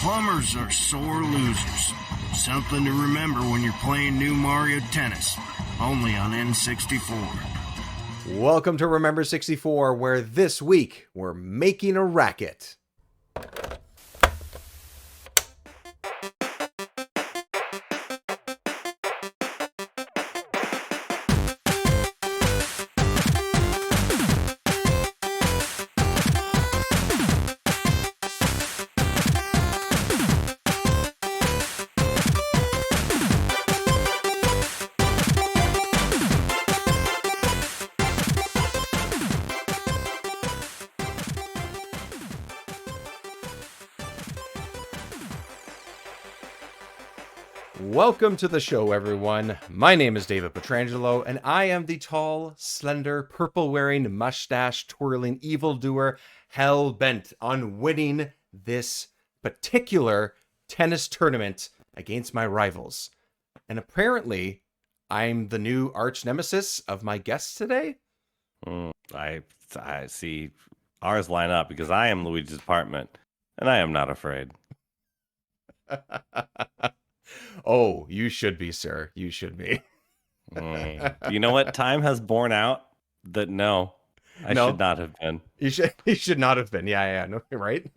Plumbers are sore losers. Something to remember when you're playing new Mario Tennis. Only on N64. Welcome to Remember 64, where this week we're making a racket. Welcome to the show, everyone. My name is David Petrangelo, and I am the tall, slender, purple-wearing, mustache-twirling evildoer hell-bent on winning this particular tennis tournament against my rivals. And apparently, I'm the new arch-nemesis of my guests today. I see ours line up because I am Luigi's apartment, and I am not afraid. Oh, you should be, sir. You should be. You know what? Time has borne out that no, I should not have been. You should not have been. Yeah, no, right?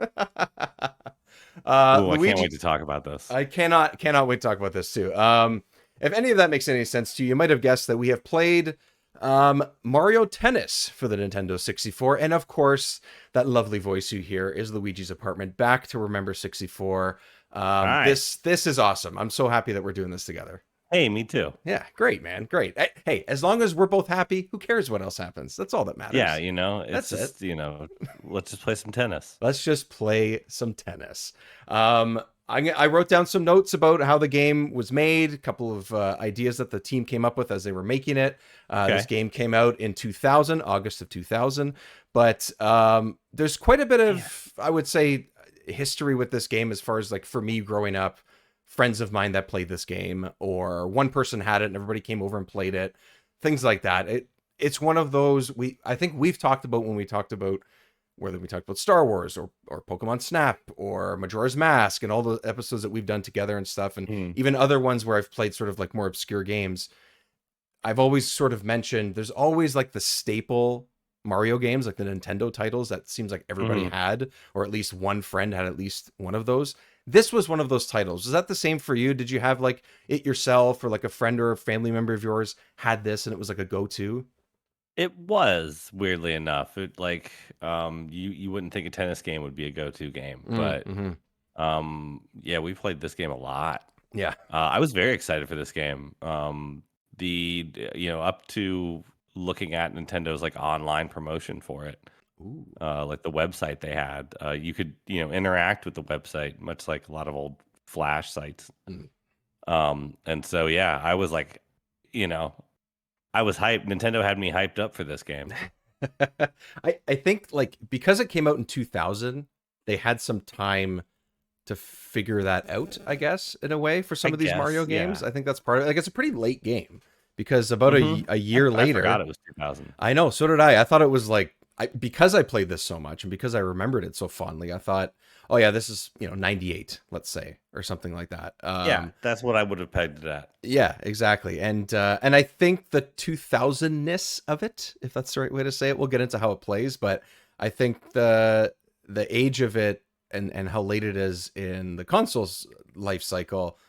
I Luigi, can't wait to talk about this. I cannot wait to talk about this too. If any of that makes any sense to you, you might have guessed that we have played Mario Tennis for the Nintendo 64, and of course, that lovely voice you hear is Luigi's apartment. Back to Remember 64. This is awesome. I'm so happy that we're doing this together. Hey, me too. Yeah, great, man. Great. Hey, as long as we're both happy, who cares what else happens? That's all that matters. Yeah, it's That's just, let's just play some tennis. Let's just play some tennis. I wrote down some notes about how the game was made, a couple of ideas that the team came up with as they were making it. This game came out in 2000, August of 2000. But there's quite a bit of, I would say, history with this game as far as, like, for me growing up, friends of mine that played this game, or one person had it and everybody came over and played it, things like that. It's one of those I think we've talked about when we talked about, whether we talked about Star Wars or Pokemon Snap or Majora's Mask and all the episodes that we've done together and stuff, and even other ones where I've played sort of like more obscure games. I've always sort of mentioned there's always like the staple Mario games, like the Nintendo titles that seems like everybody had, or at least one friend had at least one of those. This was one of those titles. Is that the same for you? Did you have like it yourself, or like a friend or a family member of yours had this and it was like a go-to? It was, weirdly enough. It like you wouldn't think a tennis game would be a go-to game, but yeah, we played this game a lot. Yeah. I was very excited for this game. Up to looking at Nintendo's like online promotion for it. Like the website they had, you could interact with the website much like a lot of old Flash sites. And so yeah, I was like, I was hyped. Nintendo had me hyped up for this game. I think like because it came out in 2000, they had some time to figure that out, I guess, in a way, for some of these Mario games. Yeah. I think that's part of it. Like, it's a pretty late game because about a year later. I forgot it was 2000. I know, so did I. I thought it was like, because I played this so much and because I remembered it so fondly, I thought, oh yeah, this is 98, let's say, or something like that. Yeah, that's what I would have pegged it at. Yeah, exactly. And I think the 2000-ness of it, if that's the right way to say it, we'll get into how it plays, but I think the age of it and how late it is in the console's life cycle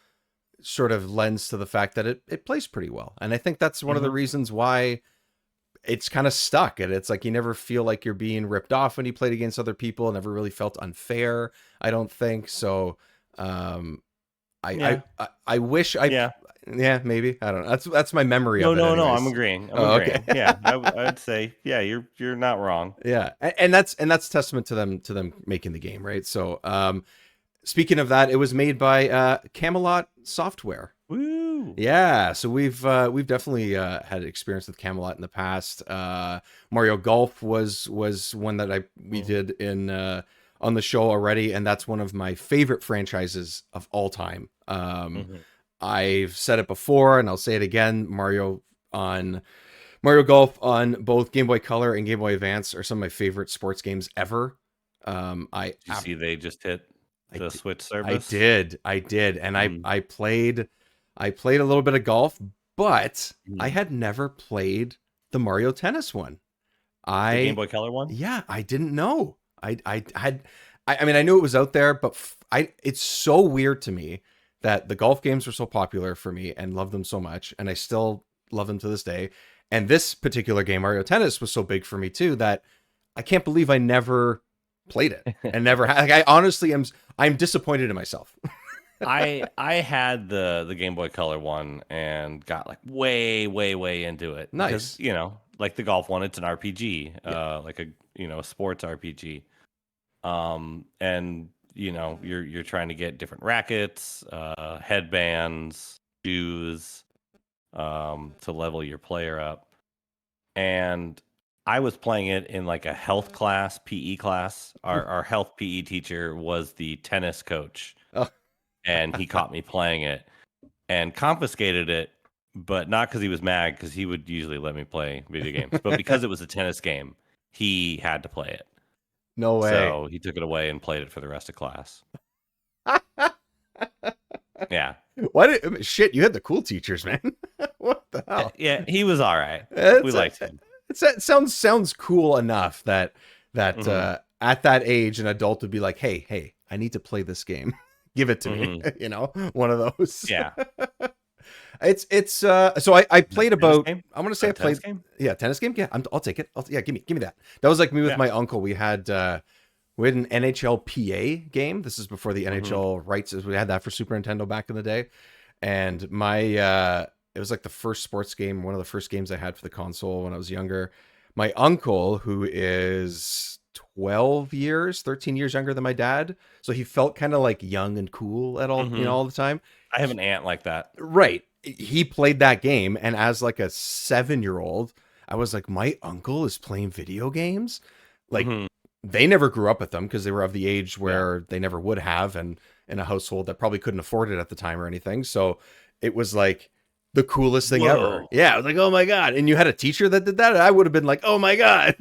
sort of lends to the fact that it plays pretty well. And I think that's one of the reasons why it's kind of stuck, and it's like you never feel like you're being ripped off when you played against other people. Never really felt unfair, I don't think so. I wish yeah, maybe, I don't know. That's my memory of it. No, anyways. I'm agreeing. Okay. Yeah, I'd say you're not wrong. Yeah, and that's testament to them making the game, right? So speaking of that, it was made by Camelot Software. Woo! Yeah, so we've definitely had experience with Camelot in the past. Mario Golf was one that we did in on the show already, and that's one of my favorite franchises of all time. I've said it before, and I'll say it again. Mario Golf on both Game Boy Color and Game Boy Advance are some of my favorite sports games ever. See, they just hit. the Switch I service? did, and I played a little bit of golf, but I had never played the Mario Tennis one. The Game Boy Color one? Yeah, I didn't know. I mean, I knew it was out there, but it's so weird to me that the golf games were so popular for me and loved them so much, and I still love them to this day. And this particular game, Mario Tennis, was so big for me too that I can't believe I never played it and never had. Like, I honestly I'm disappointed in myself. I had the Game Boy Color one and got like way into it. Nice. Because, like the golf one, it's an RPG, like a sports RPG. And you're trying to get different rackets, headbands, shoes, to level your player up. And I was playing it in like a health class, PE class. Our health PE teacher was the tennis coach. Oh. And he caught me playing it and confiscated it, but not because he was mad, because he would usually let me play video games, but because it was a tennis game, he had to play it. No way. So he took it away and played it for the rest of class. Yeah. Shit, you had the cool teachers, man. What the hell? Yeah, he was all right. We liked him. It sounds cool enough that at that age, an adult would be like, hey, I need to play this game. Give it to me, one of those. Yeah. It's so I played about, game? I want to say I played, game? yeah, tennis game. Yeah, I'll take it. Give me that. That was like me with my uncle. We had an NHL PA game. This is before the NHL rights. We had that for Super Nintendo back in the day. And it was like the first sports game, one of the first games I had for the console when I was younger. My uncle, who is 13 years younger than my dad, so he felt kind of like young and cool at all, all the time. I have an aunt like that. Right. He played that game, and as like a 7-year-old, I was like, my uncle is playing video games? Like, they never grew up with them because they were of the age where they never would have, and in a household that probably couldn't afford it at the time or anything. So it was like the coolest thing ever. Yeah, I was like, oh my God. And you had a teacher that did that? I would have been like, oh my God.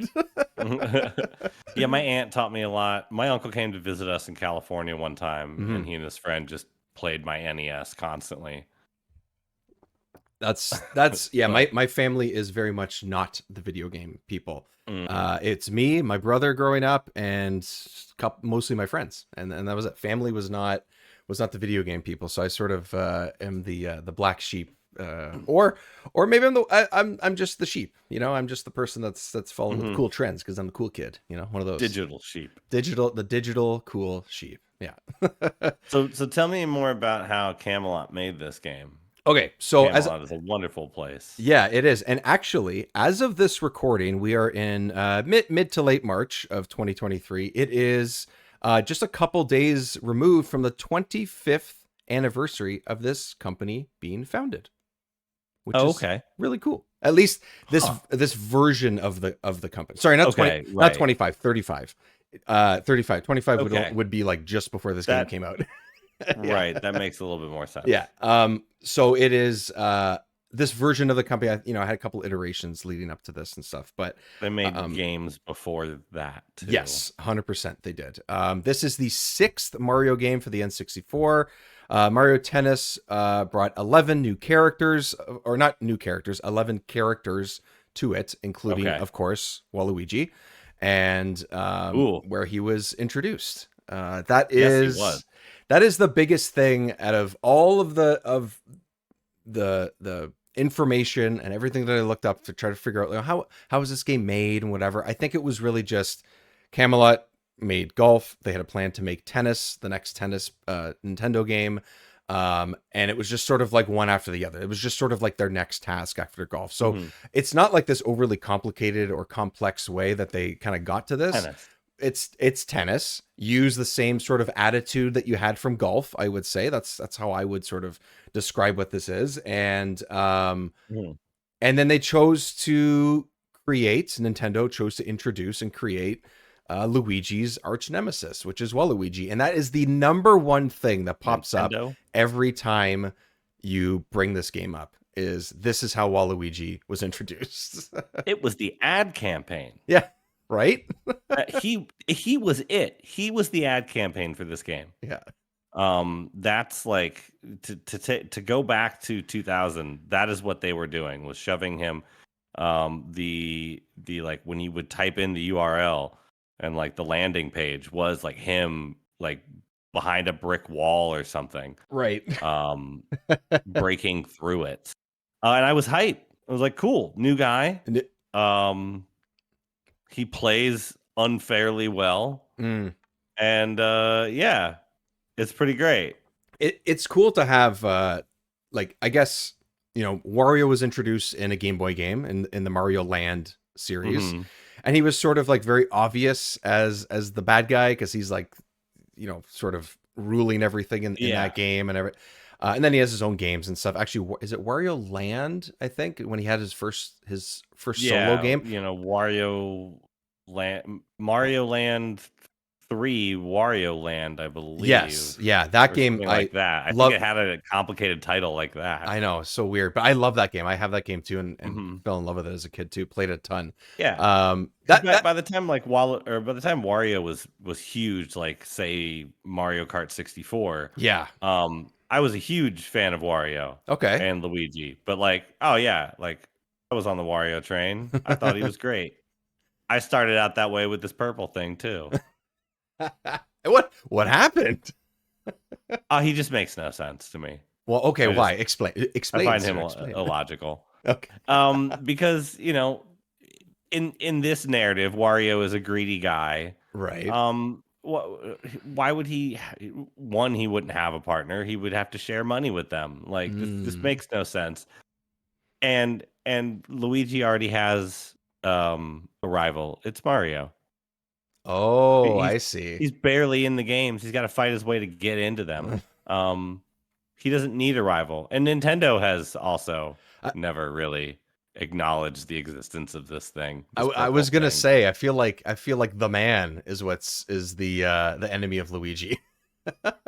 Yeah, my aunt taught me a lot. My uncle came to visit us in California one time, and he and his friend just played my NES constantly. That's yeah, my family is very much not the video game people. It's me, my brother growing up, and mostly my friends, and that was it. Family was not the video game people, so I sort of am the black sheep, or maybe I'm just the sheep, I'm just the person that's following the cool trends because I'm the cool kid, one of those digital sheep, the digital cool sheep. Yeah. So tell me more about how Camelot made this game. Okay, so Camelot is a wonderful place. Yeah, it is. And actually, as of this recording, we are in mid to late March of 2023. It is just a couple days removed from the 25th anniversary of this company being founded. Which is really cool. At least this version of the company. Sorry, not 20, not 25, 35. 35. 25 would be like just before this game came out. Right, that makes a little bit more sense. Yeah. So it is this version of the company. I had a couple iterations leading up to this and stuff, but they made games before that too. Yes, 100% they did. This is the 6th Mario game for the N64. Mario Tennis brought 11 new characters, or not new characters, 11 characters to it, including, of course, Waluigi, and where he was introduced. Yes, he was. That is the biggest thing out of all of the information and everything that I looked up to try to figure out how was this game made and whatever. I think it was really just Camelot made golf. They had a plan to make tennis, the next tennis Nintendo game. And it was just sort of like one after the other. It was just sort of like their next task after golf. So it's not like this overly complicated or complex way that they kind of got to this. Tennis. It's tennis. Use the same sort of attitude that you had from golf, I would say. That's how I would sort of describe what this is. And and then they chose to Nintendo chose to introduce and create Luigi's arch nemesis, which is Waluigi. And that is the number one thing that pops up every time you bring this game up. This is how Waluigi was introduced. It was the ad campaign. Yeah. right? He was it. He was the ad campaign for this game. Yeah. That's like to go back to 2000. That is what they were doing, was shoving him. The like when you would type in the URL and like the landing page was like him like behind a brick wall or something, Right. breaking through it. And I was hyped. I was like, cool, new guy. He plays unfairly well. Mm. And yeah, it's pretty great. It's cool to have like, I guess, Wario was introduced in a Game Boy game in the Mario Land series. Mm-hmm. And he was sort of like very obvious as the bad guy, because he's like, sort of ruling everything in that game and then he has his own games and stuff. Actually, is it Wario Land? I think when he had his first solo game. Mario Land 3, Wario Land, I believe. Yes, yeah, that game. Like that. I think it had a complicated title like that. I know, so weird, but I love that game. I have that game too, and fell in love with it as a kid too. Played it a ton. Yeah. By the time by the time Wario was huge, like say Mario Kart 64. Yeah. I was a huge fan of Wario. Okay. And Luigi, but like, oh yeah, like I was on the Wario train. I thought he was great. I started out that way with this purple thing too. What happened? He just makes no sense to me. Well, okay, why? Explain. I find him illogical. Okay. Because in this narrative, Wario is a greedy guy, right? Why would he? One, he wouldn't have a partner. He would have to share money with them. Like this makes no sense. And Luigi already has a rival. It's Mario. Oh, I see. He's barely in the games. He's got to fight his way to get into them. He doesn't need a rival. And Nintendo has also never really acknowledged the existence of this thing. I was gonna say, I feel like the man is the enemy of Luigi.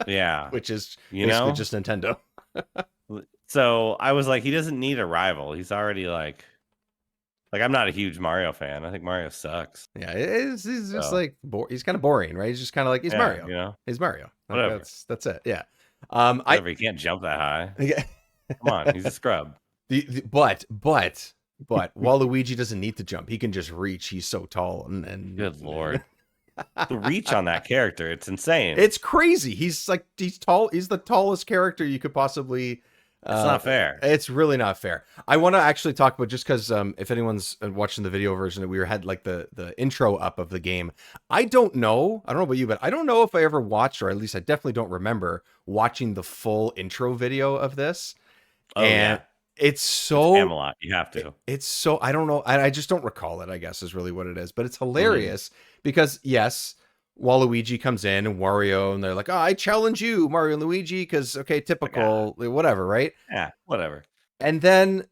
Yeah, which is basically just Nintendo. So I was like, he doesn't need a rival. He's already like I'm not a huge Mario fan. I think Mario sucks. Yeah, he's just like he's kind of boring, right? He's just kind of like he's Mario. He's Mario. Whatever. That's it. Yeah. Whatever. He can't jump that high. Come on, he's a scrub. But Waluigi doesn't need to jump. He can just reach. He's so tall and good lord. The reach on that character, it's insane. It's crazy. He's tall. He's the tallest character you could possibly. It's not fair. It's really not fair. I want to actually talk about, just because if anyone's watching the video version, we had like the intro up of the game. I don't know about you, but I don't know if I ever watched, or at least I definitely don't remember watching the full intro video of this. Oh, and it's so Camelot. You have to. It's so, I don't know. I just don't recall it, I guess, is really what it is. But it's hilarious because, yes, Waluigi comes in and Wario, and they're like, oh, I challenge you, Mario and Luigi, because, okay, typical, whatever, right? Yeah, whatever. And then,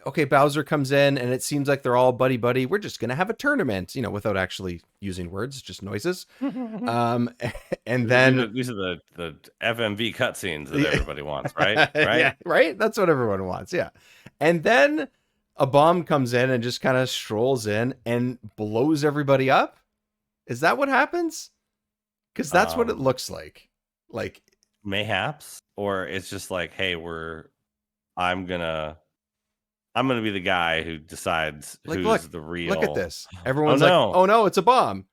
okay, Bowser comes in, and it seems like they're all buddy-buddy. We're just going to have a tournament, without actually using words, just noises. And then... These are the FMV cutscenes that everybody wants, right? Right? Yeah, right? That's what everyone wants, yeah. And then a bomb comes in and just kind of strolls in and blows everybody up. Is that what happens? Because that's what it looks like. Like, mayhaps, or it's just like, hey, I'm gonna be the guy who decides who's the real. Look at this. Everyone's like, oh no, it's a bomb.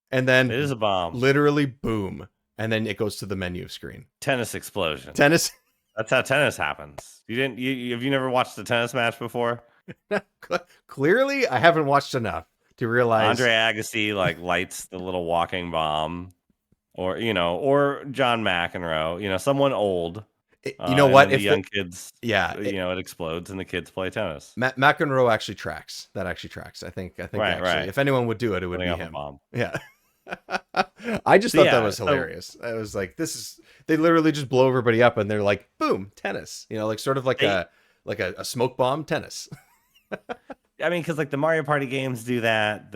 And then it is a bomb. Literally, boom. And then it goes to the menu screen. Tennis explosion. Tennis. That's how tennis happens. Have you never watched a tennis match before? Clearly, I haven't watched enough to realize Andre Agassi lights the little walking bomb, or John McEnroe, someone old. You know what? If the young kids, it explodes and the kids play tennis. McEnroe actually tracks. That actually tracks. I think right. If anyone would do it, it would be him. Yeah. I just thought that was hilarious. I was like, they literally just blow everybody up and they're like, boom, tennis. Sort of like a smoke bomb, tennis. I mean, because the Mario Party games do that.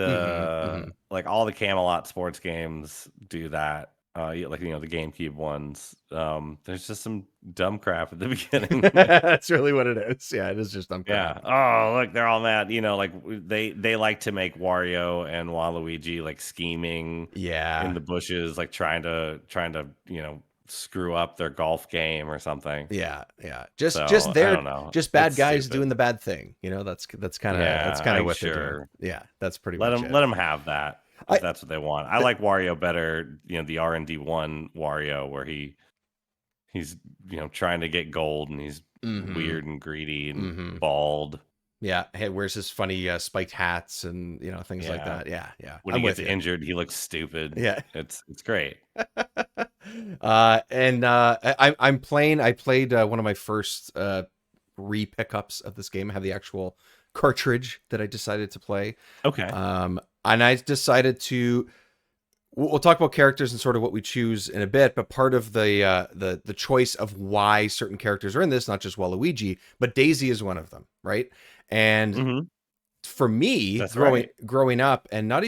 All the Camelot sports games do that. like the GameCube ones. There's just some dumb crap at the beginning. That's really what it is. Yeah, it is just dumb crap. Yeah. Oh, look, they're all mad. Like they like to make Wario and Waluigi like scheming in the bushes, like trying to screw up their golf game or something. Yeah. So, Just I they're don't know. just bad It's guys stupid. doing the bad thing. That's kind of what they're doing. Yeah, that's pretty much it. Let them have that if that's what they want. I like Wario better. The R&D1 Wario where he's trying to get gold and he's weird and greedy and bald. Yeah, hey, wears his funny spiked hats and things like that. Yeah. When he gets injured, he looks stupid. Yeah, it's great. I'm playing. I played one of my first re-pickups of this game. I have the actual cartridge that I decided to play. Okay. And I decided to. We'll talk about characters and sort of what we choose in a bit, but part of the choice of why certain characters are in this, not just Waluigi, but Daisy is one of them, right? And for me, growing up, and I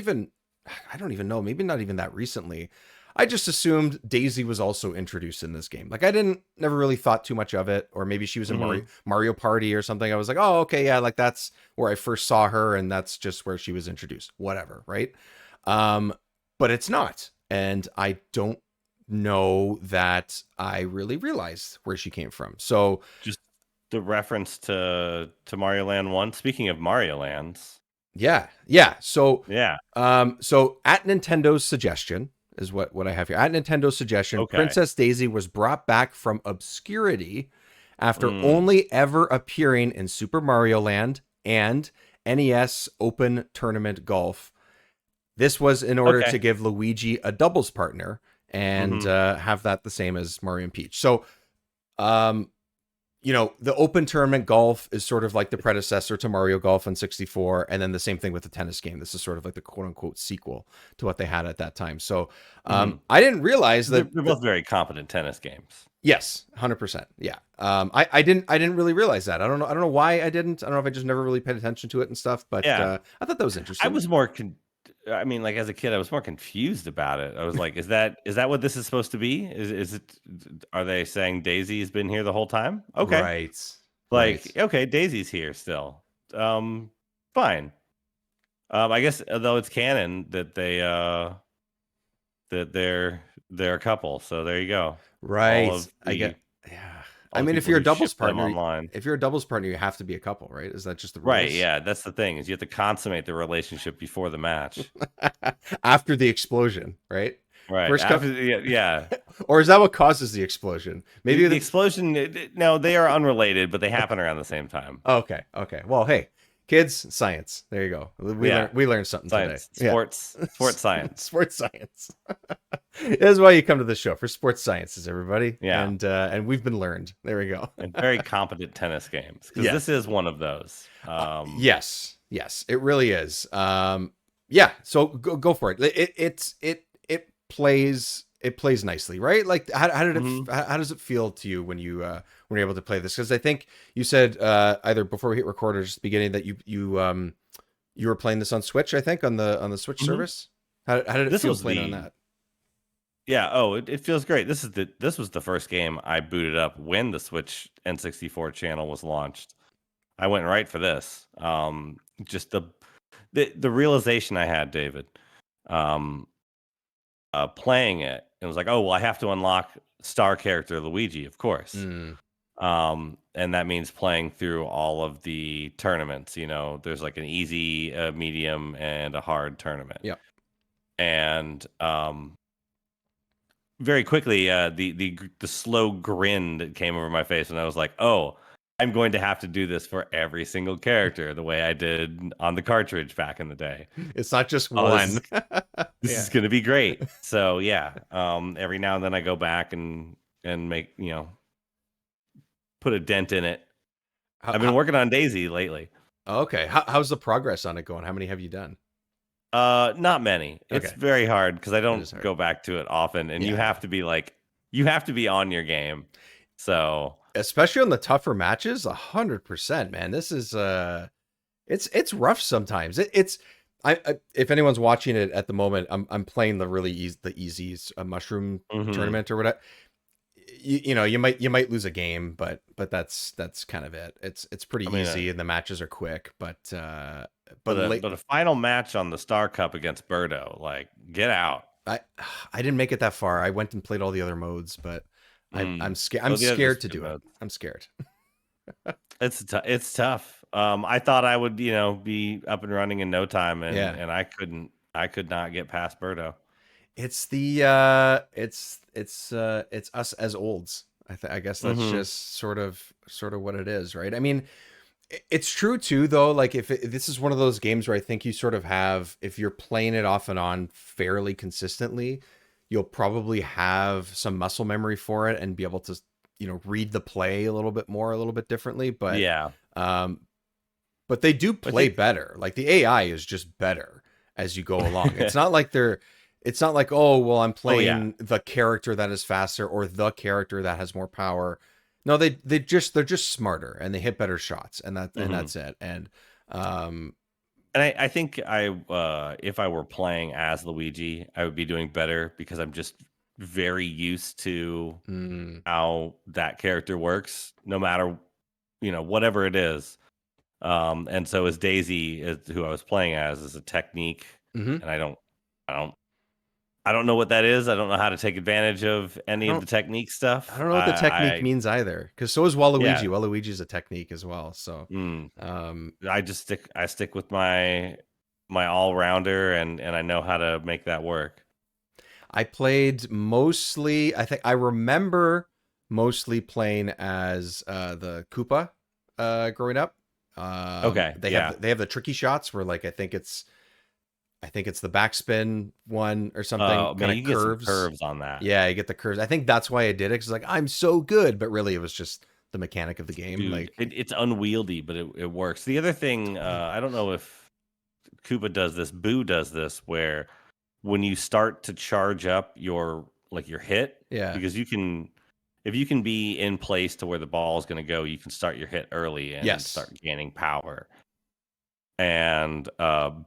don't even know, maybe not even that recently, I just assumed Daisy was also introduced in this game. Like I never really thought too much of it, or maybe she was in Mario Party or something. I was like, oh, okay, yeah, like that's where I first saw her, and that's just where she was introduced. Whatever, right? But it's not. And I don't know that I really realized where she came from. So just the reference to Mario Land 1. Speaking of Mario Lands. Yeah. So so at Nintendo's suggestion is what I have here. At Nintendo's suggestion, Princess Daisy was brought back from obscurity after only ever appearing in Super Mario Land and NES Open Tournament Golf. This was in order to give Luigi a doubles partner and have that the same as Mario and Peach. So, the Open Tournament Golf is sort of like the predecessor to Mario Golf on 64, and then the same thing with the tennis game. This is sort of like the quote-unquote sequel to what they had at that time. So, I didn't realize that they're both very competent tennis games. Yes, 100%. Yeah. I didn't really realize that. I don't know why I didn't. I don't know if I just never really paid attention to it and stuff. But I thought that was interesting. I was more. Like as a kid, I was more confused about it. I was like, "Is that what this is supposed to be? Is it? Are they saying Daisy's been here the whole time? Okay, right. Okay, Daisy's here still. Fine. I guess though it's canon that they're a couple. So there you go. Right. I mean, if you're a doubles partner, you have to be a couple, right? Is that just the rules? Right? Yeah, that's the thing. Is you have to consummate the relationship before the match, after the explosion, right? Right. Yeah. Or is that what causes the explosion? Maybe the explosion. No, they are unrelated, but they happen around the same time. Okay. Well, hey, kids, science. There you go. We learned something science. Today. Sports science. Sports science. That's why you come to the show, for sports sciences, everybody. Yeah. And we've been learned. There we go. And very competent tennis games, because this is one of those. Yes, it really is. So go for it. It plays nicely, right? Like how does it feel to you when you're able to play this? Because I think you said either before we hit record or just the beginning that you were playing this on Switch. I think on the Switch service. How did it feel playing on that? Yeah. Oh, it feels great. This was the first game I booted up when the Switch N64 channel was launched. I went right for this. Just the realization I had, David, playing it, was like, oh well, I have to unlock star character Luigi, of course. And that means playing through all of the tournaments. There's like an easy, medium, and a hard tournament. Yeah. And very quickly, the slow grin that came over my face, and I was like, oh, I'm going to have to do this for every single character the way I did on the cartridge back in the day. It's not just one. This is going to be great. So every now and then I go back and make, put a dent in it. I've been working on Daisy lately. Okay. How's the progress on it going? How many have you done? Not many. It's very hard because I don't go back to it often, and you have to be on your game. So especially on the tougher matches, 100%, man. This is it's rough sometimes. if anyone's watching it at the moment, I'm playing the really easy mushroom tournament or whatever. You know, you might lose a game, but that's kind of it. It's pretty easy and the matches are quick, but a final match on the Star Cup against Birdo, like, get out. I didn't make it that far. I went and played all the other modes, but I'm scared. I'm scared to do it. I'm scared. It's tough. I thought I would, be up and running in no time, and I couldn't. I could not get past Birdo. It's the it's us as olds. I guess that's just sort of what it is, right? I mean, it's true too, though. Like, if this is one of those games where I think you sort of have, if you're playing it off and on fairly consistently, you'll probably have some muscle memory for it and be able to, read the play a little bit differently. But but they do play better. Like, the AI is just better as you go along. It's not like it's not like, oh, well, I'm playing the character that is faster or the character that has more power. No, they're just smarter and they hit better shots, and that's it. And I think if I were playing as Luigi, I would be doing better because I'm just very used to how that character works, no matter whatever it is. And so as Daisy, who I was playing as, is a technique, and I don't know what that is. I don't know how to take advantage of any of the technique stuff. I don't know what the technique means either, because so is Waluigi. Yeah. Waluigi is a technique as well. So I stick with my all-rounder, and I know how to make that work. I played mostly, I think I remember mostly playing as the Koopa growing up. They have the tricky shots where, like, I think it's the backspin one or something. Kind of curves on that. Yeah, you get the curves. I think that's why I did it, because like, I'm so good, but really it was just the mechanic of the game. Dude, like, it's unwieldy, but it works. The other thing, I don't know if Koopa does this, Boo does this, where when you start to charge up your hit, because if you can be in place to where the ball is going to go, you can start your hit early and start gaining power. And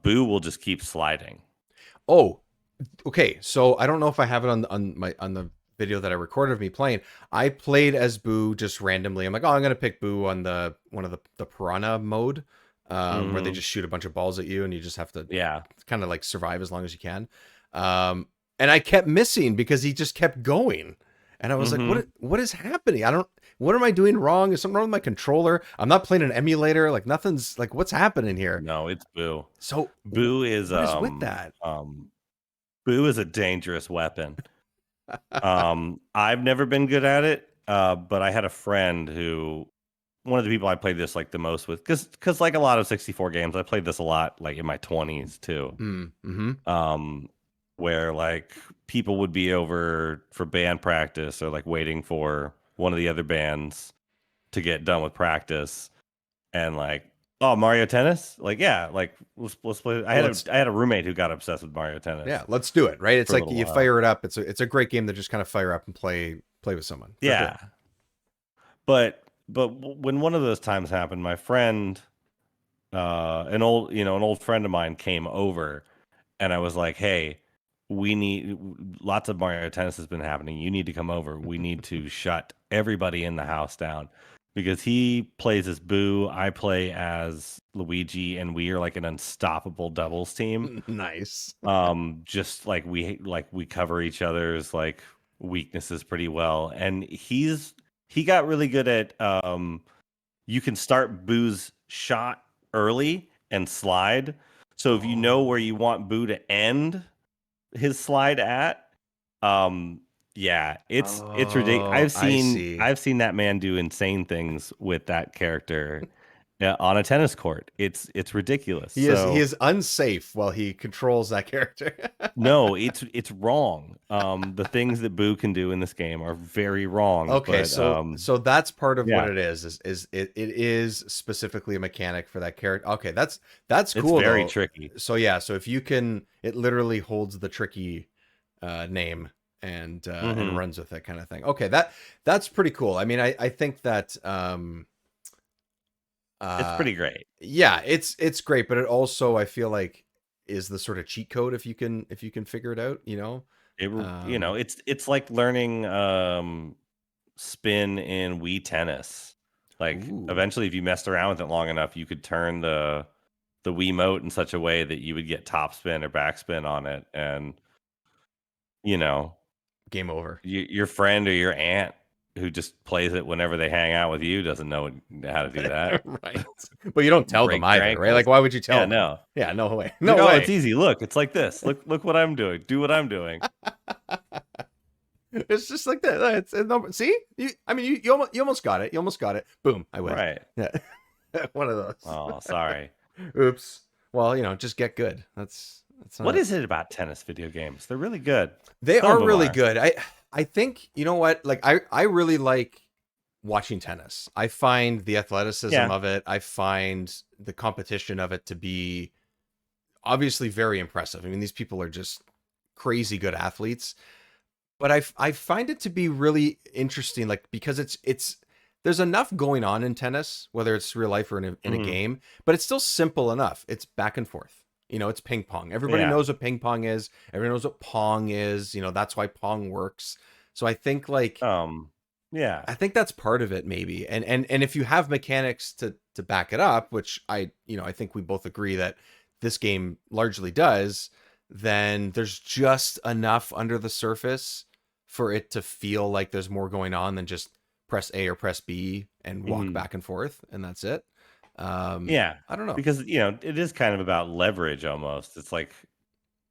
Boo will just keep sliding. Oh, okay. So I don't know if I have it on the video that I recorded of me playing. I played as Boo just randomly. I'm like, oh, I'm gonna pick Boo on one of the piranha mode, where they just shoot a bunch of balls at you and you just have to kind of like survive as long as you can. And I kept missing because he just kept going. And I was like, what is happening? What am I doing wrong? Is something wrong with my controller? I'm not playing an emulator. Like, nothing's, like, what's happening here? No, it's Boo. So Boo is with that? Boo is a dangerous weapon. I've never been good at it, but I had a friend who, one of the people I played this like the most with, because like a lot of 64 games, I played this a lot like in my 20s too. Where like people would be over for band practice or like waiting for one of the other bands to get done with practice, and like, oh, Mario Tennis, like, yeah, like let's play. I had a roommate who got obsessed with Mario Tennis. Yeah, let's do it. Right, it's like you fire it up. It's a great game to just kind of fire up and play with someone. Yeah, sure. But when one of those times happened, my friend, an old friend of mine came over, and I was like, hey, we need, lots of Mario Tennis has been happening. You need to come over. We need to shut everybody in the house down, because he plays as Boo, I play as Luigi, and we are like an unstoppable doubles team. Nice. Just like we cover each other's like weaknesses pretty well, and he got really good at you can start Boo's shot early and slide. So if you know where you want Boo to end his slide at, it's ridiculous. I've seen that man do insane things with that character on a tennis court. It's ridiculous. He is unsafe while he controls that character. No, it's wrong. The things that Boo can do in this game are very wrong. Okay, but, so that's part of what it is it is specifically a mechanic for that character. Okay, that's cool. It's very tricky. So yeah, so if you can, it literally holds the tricky name and runs with it, kind of thing. Okay, that's pretty cool. I mean, I think that it's pretty great. Yeah, it's great, but it also, I feel like is the sort of cheat code if you can figure it out, it's like learning spin in Wii Tennis. Like eventually, if you messed around with it long enough, you could turn the Wiimote in such a way that you would get topspin or backspin on it, and game over. Your friend or your aunt who just plays it whenever they hang out with you doesn't know how to do that. Right. But you don't tell them either, right? Like, why would you tell them? No. Yeah, no way. No way. It's easy. Look, it's like this. Look what I'm doing. Do what I'm doing. It's just like that. See? You almost got it. You almost got it. Boom. I win. Right. Yeah. One of those. Oh, sorry. Oops. Well, just get good. That's what is it about tennis video games? They're really good. They are really good. I think, you know what? Like, I really like watching tennis. I find the athleticism of it, I find the competition of it to be obviously very impressive. I mean, these people are just crazy good athletes. But I find it to be really interesting, like, because it's there's enough going on in tennis, whether it's real life or in a game, but it's still simple enough. It's back and forth. It's ping pong. Everybody knows what ping pong is. Everyone knows what pong is. That's why pong works. So I think I think that's part of it maybe. And if you have mechanics to back it up, which I think we both agree that this game largely does, then there's just enough under the surface for it to feel like there's more going on than just press A or press B and walk back and forth, and that's it. I don't know, because it is kind of about leverage almost. It's like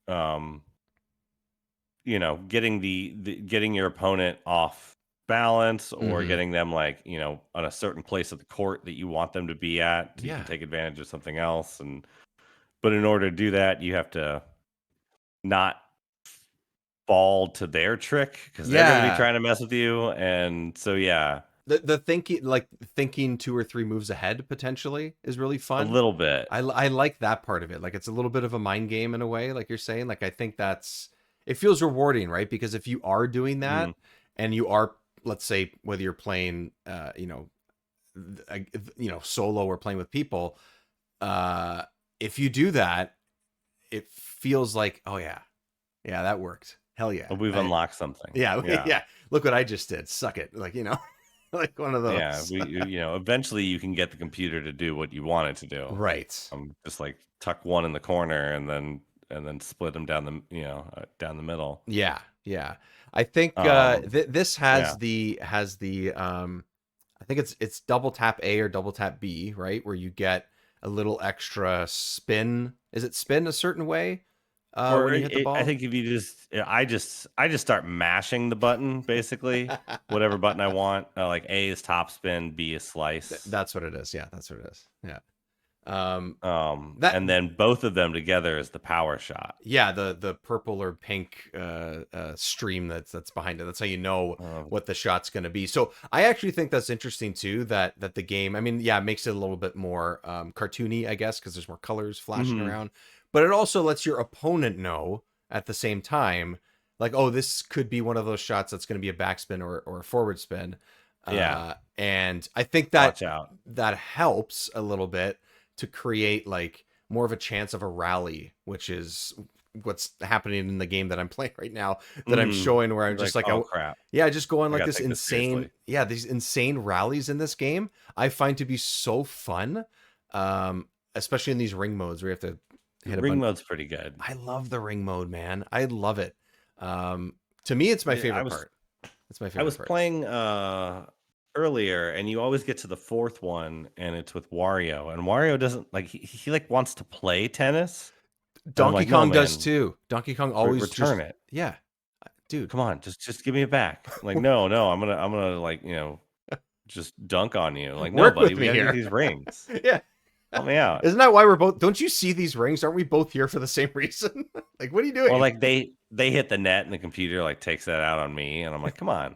getting your opponent off balance, or getting them on a certain place of the court that you want them to be at, so you can take advantage of something else. But in order to do that, you have to not fall to their trick, because they're going to be trying to mess with you. And so the thinking 2 or 3 moves ahead potentially is really fun. A little bit. I like that part of it. Like, it's a little bit of a mind game in a way, like you're saying. Like, I think it feels rewarding, right? Because if you are doing that and you are, let's say, whether you're playing solo or playing with people, if you do that, it feels like, oh yeah, that worked. Hell yeah. We've unlocked something. Yeah. Look what I just did. Suck it. Like, like one of those. Yeah. Eventually you can get the computer to do what you want it to do. Right. Just like tuck one in the corner and then split them down the middle. Yeah. I think this has the I think it's double tap A or double tap B, right? Where you get a little extra spin. Is it spin a certain way? When you hit the ball? I think if you I just start mashing the button, basically. Whatever button I want. Like A is top spin, B is slice. That's what it is. Yeah, that's what it is. Yeah. And then both of them together is the power shot. Yeah, the purple or pink stream that's behind it. That's how you know what the shot's going to be. So I actually think that's interesting too, that the game, I mean, it makes it a little bit more cartoony, I guess, because there's more colors flashing around. But it also lets your opponent know at the same time, like, oh, this could be one of those shots that's going to be a backspin or a forward spin. And I think that helps a little bit to create like more of a chance of a rally, which is what's happening in the game that I'm playing right now, that I'm showing, where I'm just like, oh crap. Yeah, just going like this insane, these insane rallies in this game, I find to be so fun. Especially in these ring modes where you have to ring mode's pretty good. I love the ring mode, man. I love it. To me, it's my favorite part. It's my favorite part. I was playing earlier, and you always get to the 4th one, and it's with Wario, and Wario doesn't like, he like wants to play tennis. Donkey Kong does too. Donkey Kong always return it. Yeah, dude, come on, just give me it back. Like, no, I'm gonna like, just dunk on you. Like, no, buddy, we gotta get these rings. Yeah, help me out. Isn't that why we're both? Don't you see these rings? Aren't we both here for the same reason? Like, what are you doing? Well, like they hit the net, and the computer like takes that out on me, and I'm like, come on.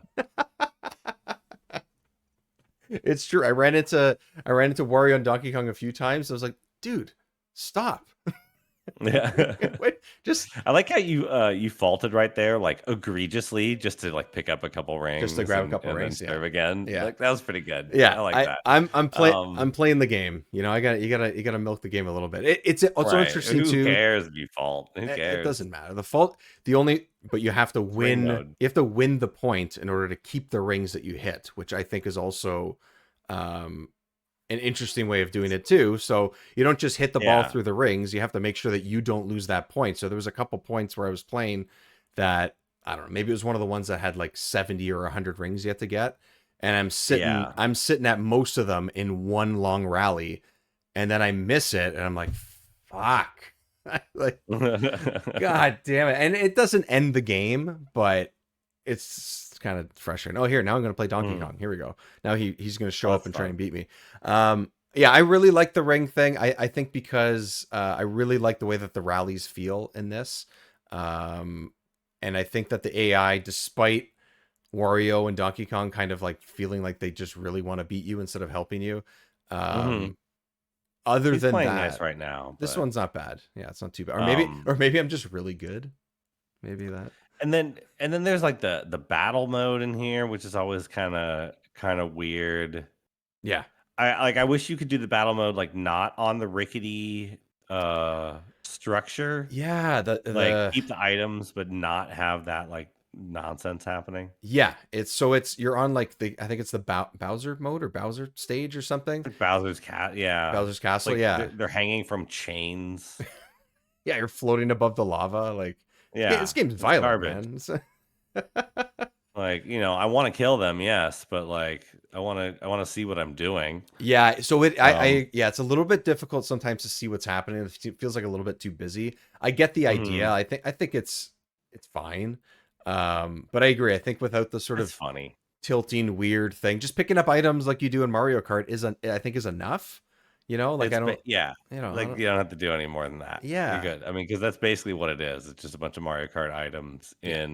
It's true. I ran into Wario and Donkey Kong a few times. I was like, dude, stop. Yeah. just I like how you faulted right there, like egregiously, just to like pick up a couple just to rings grab a couple and then rings. Yeah. serve again. Yeah. Like that was pretty good. Yeah, I like that. I'm playing the game. You know, you gotta milk the game a little bit. It's also Right. interesting Who too. cares if you fault? Who It cares? doesn't matter. The only, but you have to It's ring win. mode. You have to win the point in order to keep the rings that you hit, which I think is also um, an interesting way of doing it too. So you don't just hit the ball Yeah. through the rings. You have to make sure that you don't lose that point. So there was a couple points where I was playing that, I don't know, maybe it was one of the ones that had like 70 or 100 rings you have to get, and Yeah. I'm sitting at most of them in one long rally, and then I miss it, and I'm like, fuck. Like, God damn it. And it doesn't end the game, but it's kind of frustrating. Oh, here, now I'm going to play Donkey Kong. Here we go. Now he's going to show up and try and beat me. Yeah, I really like the ring thing. I think because I really like the way that the rallies feel in this. And I think that the AI, despite Wario and Donkey Kong kind of like feeling like they just really want to beat you instead of helping you, other He's than playing that, nice right now. this But, one's not bad. Yeah, it's not too bad. um, Or maybe I'm just really good. Maybe that. and then there's like the battle mode in here, which is always kind of weird. Yeah. I wish you could do the battle mode like not on the rickety structure. Yeah, Like the keep the items, but not have that like nonsense happening. yeah, it's you're on like I think it's the Bowser mode or Bowser stage or something. Like Bowser's cat, yeah. Bowser's Castle, Like yeah. they're hanging from chains. Yeah, you're floating above the lava. Like, this Yeah, game's it's violent, garbage. man. Like, I want to kill them, yes, but like I want to see what I'm doing. Yeah, so Um, yeah, it's a little bit difficult sometimes to see what's happening. It feels like a little bit too busy. I get the idea. mhm, I think it's fine. But I agree. I think without the sort it's of funny. tilting weird thing, just picking up items like you do in Mario Kart I think is enough. You know, like I don't, Yeah, you know, I like don't, you don't have to do any more than that. You're yeah, good. I mean, because that's basically what it is. It's just a bunch of Mario Kart items yeah,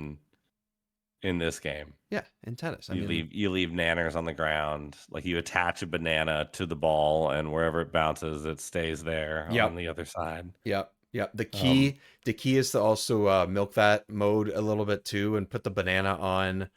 in this game. yeah. In tennis, I You mean, leave nanners on the ground. Like you attach a banana to the ball, and wherever it bounces, it stays there on yep, the other side. yep. Um, The key is to also milk that mode a little bit too, and put the banana on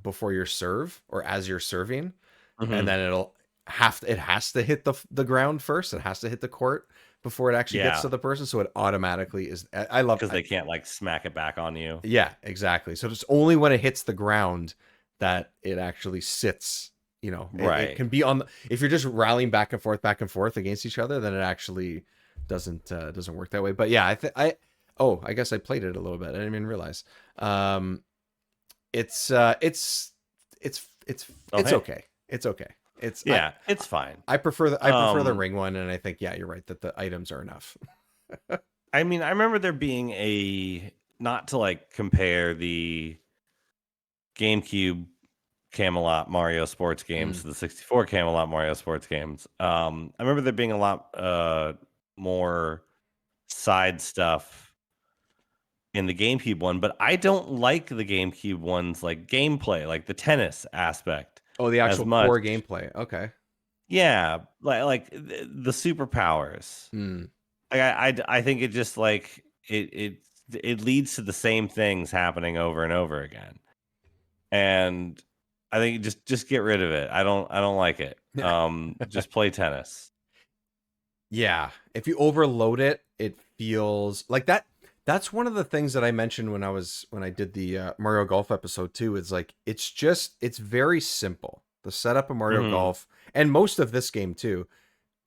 before your serve or as you're serving, and mhm. then it has to hit the ground first. It has to hit the court before it actually gets Yeah, to the person. So it automatically is. I love. because they can't like smack it back on you. Yeah, exactly. So it's only when it hits the ground that it actually sits. You know, it Right. can be on. If you're just rallying back and forth against each other, then it actually doesn't work that way. But yeah, I guess I played it a little bit. I didn't even realize. It's Oh, it's hey. okay. It's okay. It's Yeah, it's fine. I prefer the Um, ring one, and I think yeah, you're right that the items are enough. I mean, I remember there being not to like compare the GameCube Camelot Mario sports games Mm. to the 64 Camelot Mario sports games. I remember there being a lot more side stuff in the GameCube one, but I don't like the GameCube one's like gameplay, like the tennis aspect Oh, the as actual much. core gameplay. Okay. Yeah, like the superpowers. Mm. Like I think it just like it leads to the same things happening over and over again. And I think just get rid of it. I don't like it. Just play tennis. Yeah, if you overload it, it feels like that. That's one of the things that I mentioned when I did the Mario Golf episode too. Is like it's very simple. The setup of Mario Hmm. Golf and most of this game too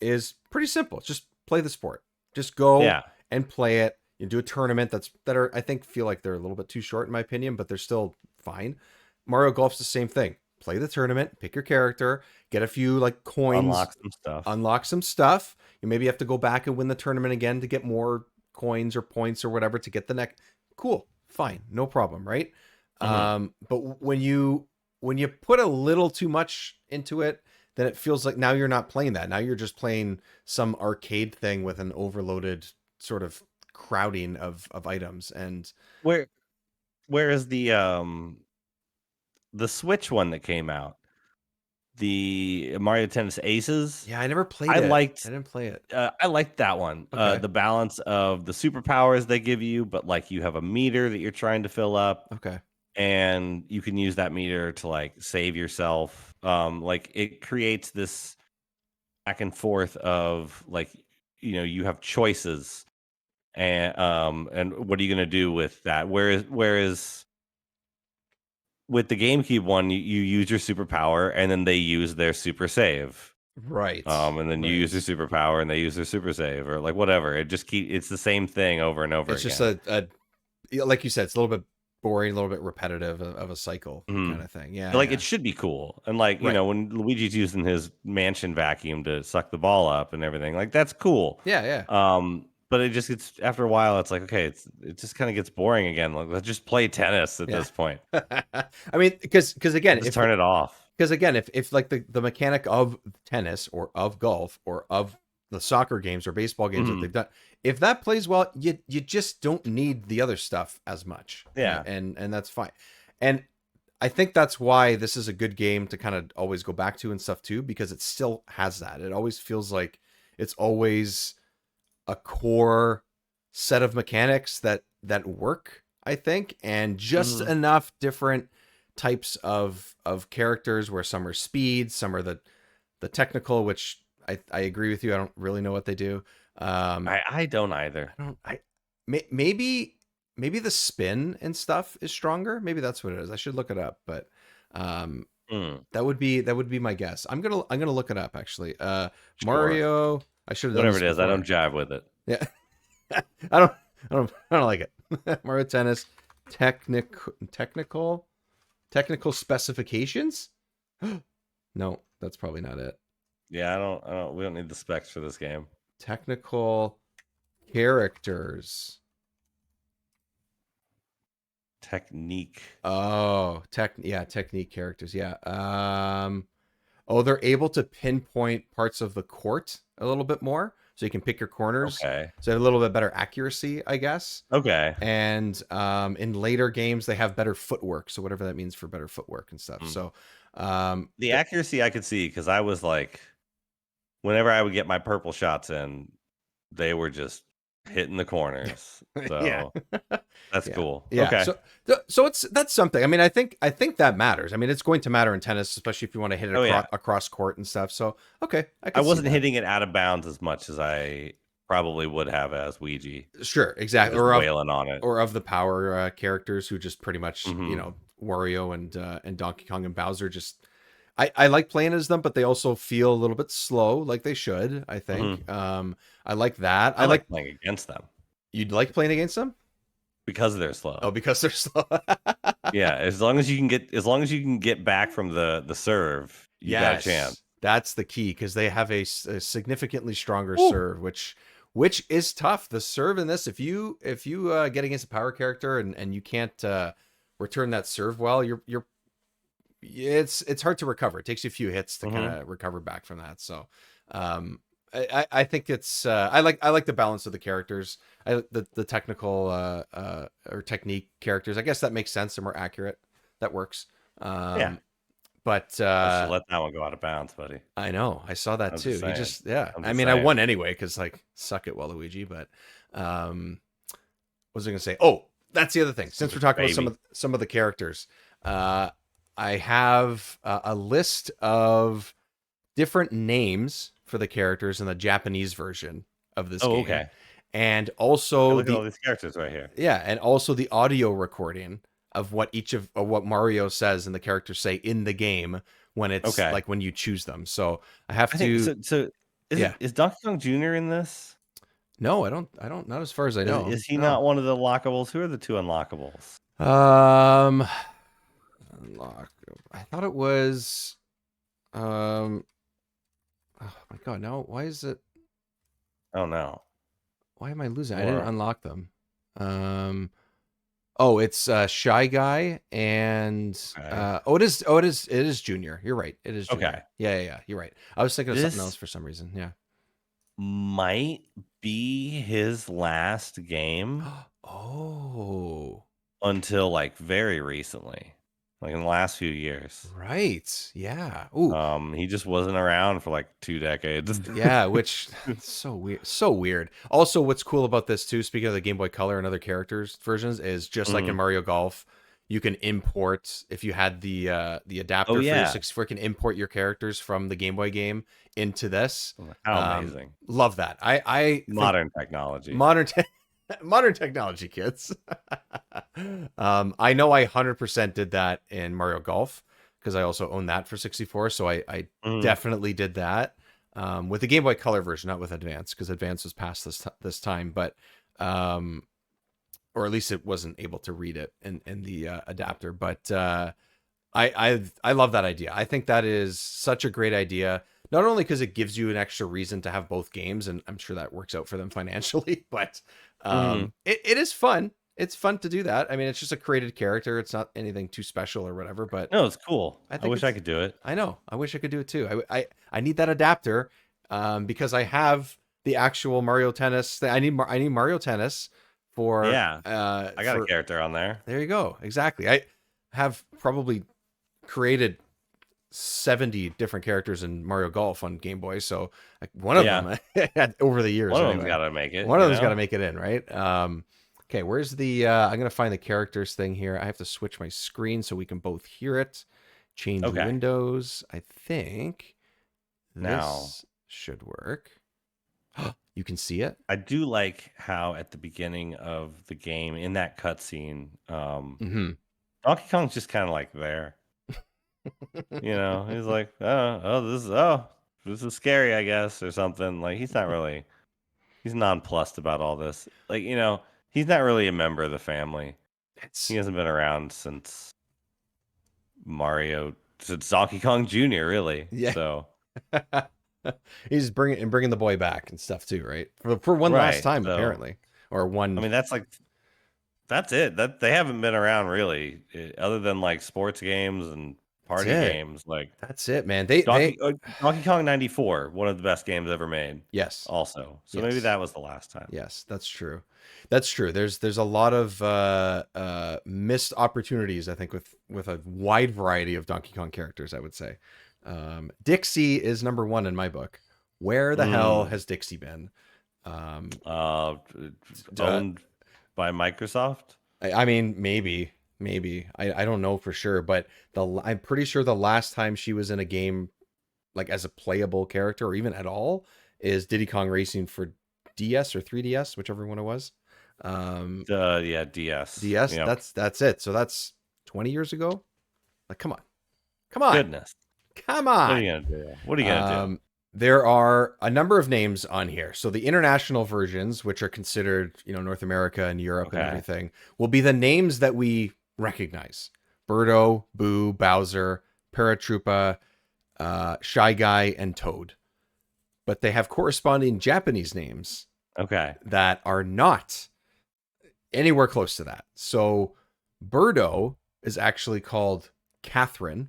is pretty simple. Just play the sport. Just go Yeah. and play it. You do a tournament that are I think feel like they're a little bit too short in my opinion, but they're still fine. Mario Golf's the same thing. Play the tournament, pick your character, get a few like coins, Unlock some stuff. unlock some stuff. You maybe have to go back and win the tournament again to get more coins or points or whatever to get the next. Cool, fine, no problem, right? Hmm. But when you put a little too much into it, then it feels like now you're not playing that. Now you're just playing some arcade thing with an overloaded sort of crowding of items. And Where where is the Switch one that came out? the Mario Tennis Aces. Yeah, I never played I it. liked I didn't play it. I liked that one. Okay. The balance of the superpowers they give you, but like you have a meter that you're trying to fill up, Okay. and you can use that meter to like save yourself. Like it creates this back and forth of like, you have choices, and what are you going to do with that? Whereas with the GameCube one, you use your superpower, and then they use their super save. Right. And then you use your superpower, and they use their super save, or like whatever. It's the same thing over and over It's again. just like you said, it's a little bit boring, a little bit repetitive of a cycle kind of thing. Yeah. Like it should be cool. And like, Right. when Luigi's using his mansion vacuum to suck the ball up and everything, like that's cool. Yeah. But it just gets, after a while, it's like, okay, it just kind of gets boring again. Like, let's just play tennis at this point. I mean, because again, Just turn it off. Because again, if like the mechanic of tennis or of golf or of the soccer games or baseball games that they've done, if that plays well, you just don't need the other stuff as much. Yeah. And that's fine. And I think that's why this is a good game to kind of always go back to and stuff too, because it still has that. It always feels like it's always a core set of mechanics that work, I think, and just enough different types of characters where some are speed, some are the technical, which I agree with you. I don't really know what they do. I don't either. Maybe the spin and stuff is stronger. Maybe that's what it is. I should look it up, but that would be my guess. I'm gonna look it up actually. Sure. Mario. I should have done whatever this it is. before. I don't jive with it. Yeah. I don't like it. Mario Tennis technical specifications? No, that's probably not it. Yeah, I don't we don't need the specs for this game. Technical characters. Technique. Oh, technique characters. Yeah. They're able to pinpoint parts of the court a little bit more, so you can pick your corners. Okay. So a little bit better accuracy, I guess. Okay. And in later games, they have better footwork. So whatever that means for better footwork and stuff. So the accuracy I could see, because I was like, whenever I would get my purple shots in, they were just hitting the corners. So that's cool. Yeah. Okay. So that's something. I mean, I think that matters. I mean, it's going to matter in tennis, especially if you want to hit it across court and stuff. So okay, I wasn't hitting it out of bounds as much as I probably would have as Ouija. Sure, exactly. Or wailing on it, or of the power characters who just pretty much Wario and Donkey Kong and Bowser just. I like playing as them, but they also feel a little bit slow, like they should, I think. I like that. I like playing against them. You'd like playing against them? Because they're slow. Oh, because they're slow. Yeah, as long as you can get back from the serve, you got a chance. That's the key, because they have a significantly stronger serve, which is tough. The serve in this, if you get against a power character and you can't return that serve well, it's hard to recover. It takes you a few hits to kind of recover back from that. So I think it's I like the balance of the characters. The technical or technique characters. I guess that makes sense. They're more accurate. That works. Yeah. But I should let that one go out of bounds, buddy. I know. I saw that too. He just I mean, saying. I won anyway because like suck it, Waluigi. But what was I gonna say? Oh, that's the other thing. Since we're talking about some of the characters, I have a list of different names for the characters in the Japanese version of this game. Okay. And also look at all these characters right here. Yeah, and also the audio recording of what what Mario says and the characters say in the game when it's like when you choose them. So I have to. So is Donkey Kong Jr. in this? No, I don't. Not as far as I know. Is he not one of the unlockables? Who are the two unlockables? Unlock. I thought it was. Oh my god! No, why is it? Oh no! Why am I losing? I didn't unlock them. Oh, it's Shy Guy and it is Junior. You're right. It is Junior. Okay. Yeah. You're right. I was thinking of something else for some reason. Yeah. Might be his last game. Oh. Until like very recently. like in the last few years. Right. Yeah. Ooh. He just wasn't around for like 2 decades. Yeah, which so weird. So weird. Also, what's cool about this too, speaking of the Game Boy Color and other characters versions, is just like in Mario Golf, you can import if you had the adapter for your 64, you can import your characters from the Game Boy game into this. How amazing. Love that. I Modern technology. Modern technology, kids. I know I 100% did that in Mario Golf because I also own that for 64, so I definitely did that with the Game Boy Color version, not with Advance, because Advance was past this time, but or at least it wasn't able to read it in the adapter. But I love that idea. I think that is such a great idea. Not only because it gives you an extra reason to have both games, and I'm sure that works out for them financially, but it is fun. It's fun to do that. I mean, it's just a created character. It's not anything too special or whatever, but no, it's cool. I wish I it's could do it. I know. I wish I could do it too. I need that adapter because I have the actual Mario Tennis. I need Mario Tennis for I got a character on there. There you go. Exactly. I have probably created 70 different characters in Mario Golf on Game Boy, so like one of them over the years. One of them's got to make it. One of them's got to make it in, right? Okay, where's the? I'm gonna find the characters thing here. I have to switch my screen so we can both hear it. Change windows. I think this should work. You can see it. I do like how at the beginning of the game, in that cutscene, Donkey Kong's just kind of like there. He's like, this is scary, I guess, or something. Like he's nonplussed about all this. Like, he's not really a member of the family. He hasn't been around since Donkey Kong Jr. Really. Yeah. So he's bringing the boy back and stuff too, right? For one last time, apparently, or one. I mean, that's it. That they haven't been around really, other than like sports games and party games. Like that's it, man. Donkey Kong 94, one of the best games ever made. Yes. Also, so maybe that was the last time. Yes, that's true. That's true. There's a lot of missed opportunities, I think, with a wide variety of Donkey Kong characters, I would say. Dixie is number one in my book. Where the hell has Dixie been? Owned by Microsoft? I mean, maybe. I don't know for sure, but I'm pretty sure the last time she was in a game, like as a playable character or even at all, is Diddy Kong Racing for DS or 3DS, whichever one it was. DS. DS. Yep. That's it. So that's 20 years ago. Like, come on. Goodness. Come on. What are you gonna do? There are a number of names on here. So the international versions, which are considered, North America and Europe and everything, will be the names that we recognize: Birdo, Boo, Bowser, Paratroopa, Shy Guy, and Toad. But they have corresponding Japanese names. That are not anywhere close to that. So Birdo is actually called Catherine.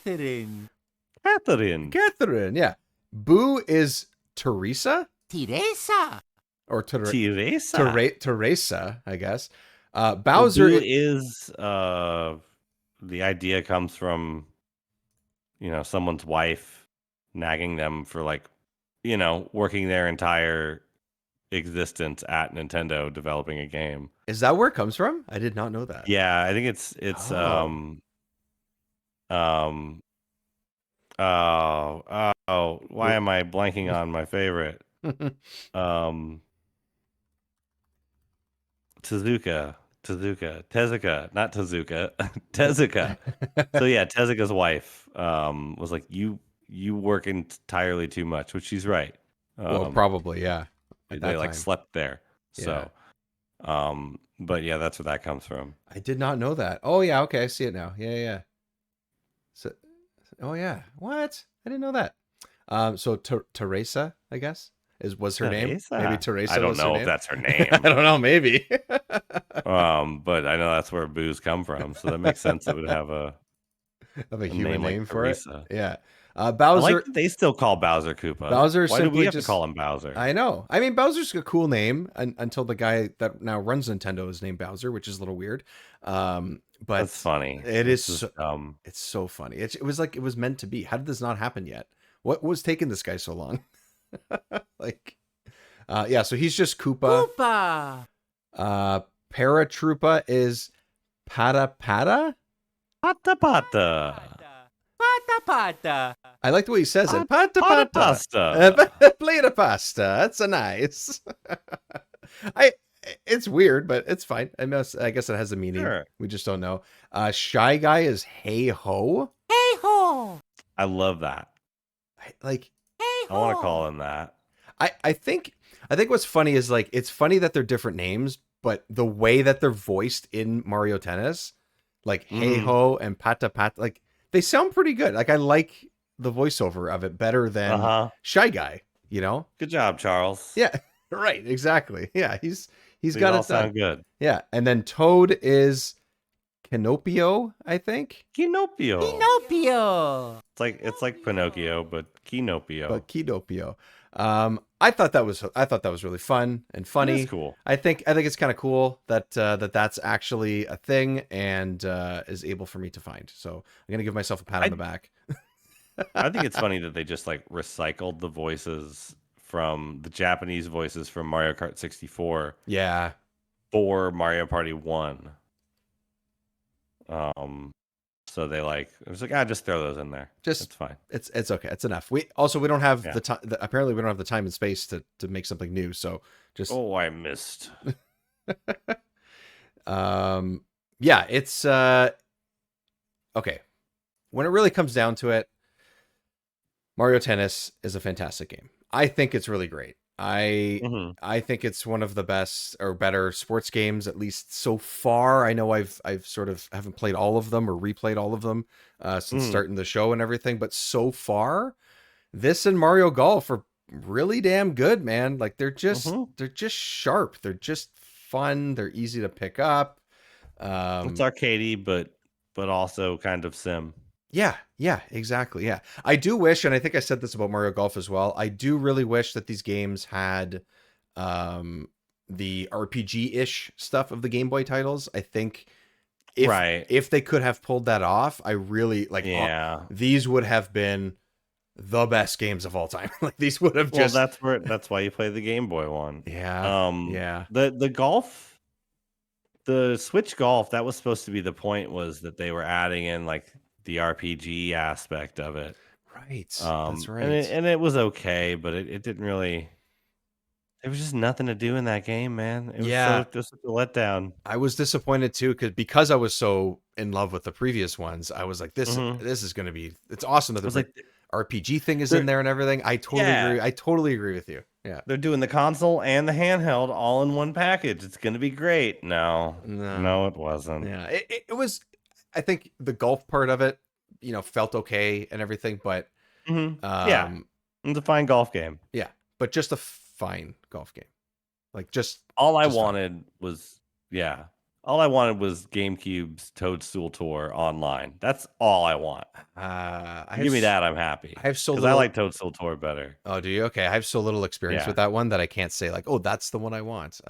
Catherine, yeah. Boo is Teresa. Or Teresa, I guess. Bowser is the idea comes from someone's wife nagging them for working their entire existence at Nintendo developing a game. Is that where it comes from? I did not know that. Yeah, I think it's why am I blanking on my favorite? Tezuka, not Tezuka, Tezuka. So yeah, Tezuka's wife was like, you work entirely too much, which she's right. Well, probably, yeah. They slept there. Yeah. So, but yeah, that's where that comes from. I did not know that. Oh yeah, okay, I see it now. Yeah. So, oh yeah, what? I didn't know that. So Teresa, I guess, was her name. Maybe Teresa. I don't know if that's her name. I don't know. Maybe. But I know that's where Boo's come from, so that makes sense. It would have a human name for Teresa. It. Yeah. Bowser. I like that they still call Bowser Koopa. Bowser. Why do we have to call him Bowser? I know. I mean, Bowser's a cool name until the guy that now runs Nintendo is named Bowser, which is a little weird. But that's funny. It's so funny. It was like it was meant to be. How did this not happen yet? What was taking this guy so long? Like, yeah. So he's just Koopa. Paratroopa is Pata Pata. Pata Pata. Pata pata. I like the way he says it. Pata Pata pasta. pasta. Plate of pasta. That's a nice. It's weird, but it's fine. I guess it has a meaning. Sure. We just don't know. Shy Guy is Hey Ho. Hey ho. I love that. Hey ho. I want to call him that. I think what's funny is like it's funny that they're different names, but the way that they're voiced in Mario Tennis, like Hey Ho and Pata Pata, like they sound pretty good. Like I like the voiceover of it better than Shy Guy, you know? Good job, Charles. Yeah, right, exactly. Yeah, he's These got all it done. sound good. Yeah, and then Toad is Kinopio, I think. Kinopio. Pinocchio. It's like Pinocchio, but Kinopio. But Kinopio. I thought that was really fun and funny. It is cool. I think it's kind of cool that that's actually a thing and is able for me to find. So I'm gonna give myself a pat on the back. I think it's funny that they just like recycled the voices from the Japanese voices from Mario Kart 64. Yeah. For Mario Party 1. So they it was like, just throw those in there. It's fine. It's okay. It's enough. We don't have the time. Apparently, we don't have the time and space to make something new. So just. Oh, I missed. Yeah, it's okay. When it really comes down to it, Mario Tennis is a fantastic game. I think it's really great. I think it's one of the best or better sports games, at least so far. I know I've sort of haven't played all of them or replayed all of them since starting the show and everything, but so far, this and Mario Golf are really damn good, man. Like they're just sharp. They're just fun. They're easy to pick up. It's arcadey, but also kind of sim. Yeah, exactly. Yeah. I do wish, and I think I said this about Mario Golf as well, I do really wish that these games had the RPG-ish stuff of the Game Boy titles. I think if they could have pulled that off, I really like these would have been the best games of all time. Like these would have just that's why you play the Game Boy one. Yeah. The golf, the Switch Golf, that was supposed to be the point, was that they were adding in like the RPG aspect of it. Right. That's right. And it was okay, but it didn't really. There was just nothing to do in that game, man. It was just a letdown. I was disappointed too because I was so in love with the previous ones. I was like, this is going to be. It's awesome that there's like RPG thing is in there and everything. I totally agree. I totally agree with you. Yeah, they're doing the console and the handheld all in one package. It's going to be great. No, it wasn't. Yeah, it was. I think the golf part of it, felt okay and everything, but it's a fine golf game. Yeah, but just a fine golf game. Like all I wanted was GameCube's Toadstool Tour online. That's all I want. Give me that, I'm happy. I have because I like Toadstool Tour better. Oh, do you? Okay, I have so little experience with that one that I can't say like, oh, that's the one I want.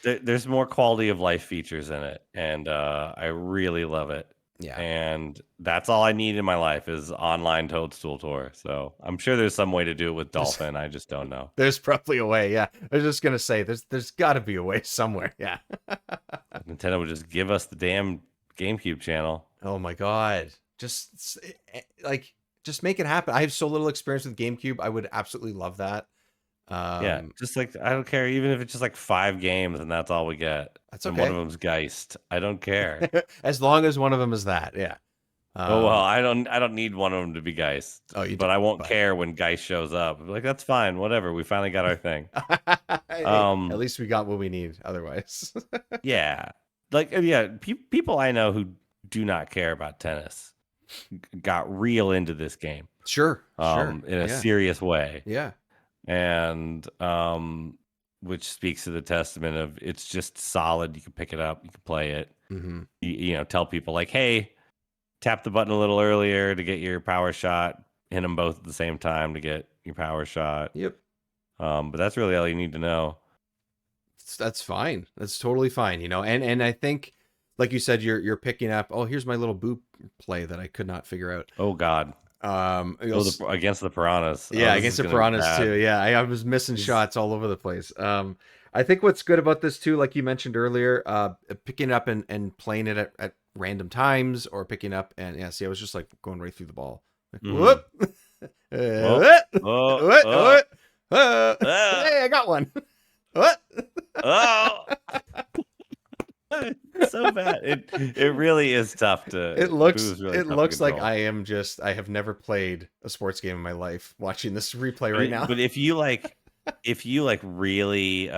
There's more quality of life features in it, and I really love it. Yeah, and that's all I need in my life is online Toadstool Tour. So I'm sure there's some way to do it with Dolphin. I just don't know. There's probably a way. Yeah, I was just gonna say there's got to be a way somewhere. Yeah, Nintendo would just give us the damn GameCube channel. Oh my god, just make it happen. I have so little experience with GameCube. I would absolutely love that. Just like I don't care, even if it's just like 5 games and that's all we get. That's okay. And one of them's Geist. I don't care. As long as one of them is that, yeah. I don't need one of them to be Geist. But I won't care when Geist shows up. Like that's fine, whatever. We finally got our thing. At least we got what we need. Otherwise, people I know who do not care about tennis got real into this game. Sure. In a serious way. Yeah. And which speaks to the testament of it's just solid. You can pick it up, you can play it. You tell people like, hey, tap the button a little earlier to get your power shot hit them both at the same time to get your power shot. Yep. But that's really all you need to know. That's fine. That's totally fine, you know. And I think, like you said, you're picking up. Oh, here's my little boop play that I could not figure out. Oh God. Against the piranhas. Yeah, This against is the gonna be piranhas bad. too. Yeah, I was missing shots all over the place. I think what's good about this too, like you mentioned earlier, picking up and playing it at random times, or picking up and yeah, see, I was just like going right through the ball. Like, whoop. What? Hey, I got one. What? Oh. So bad. It really is tough to. It looks really it tough to looks like control. I have never played a sports game in my life. Watching this replay right now, But if you really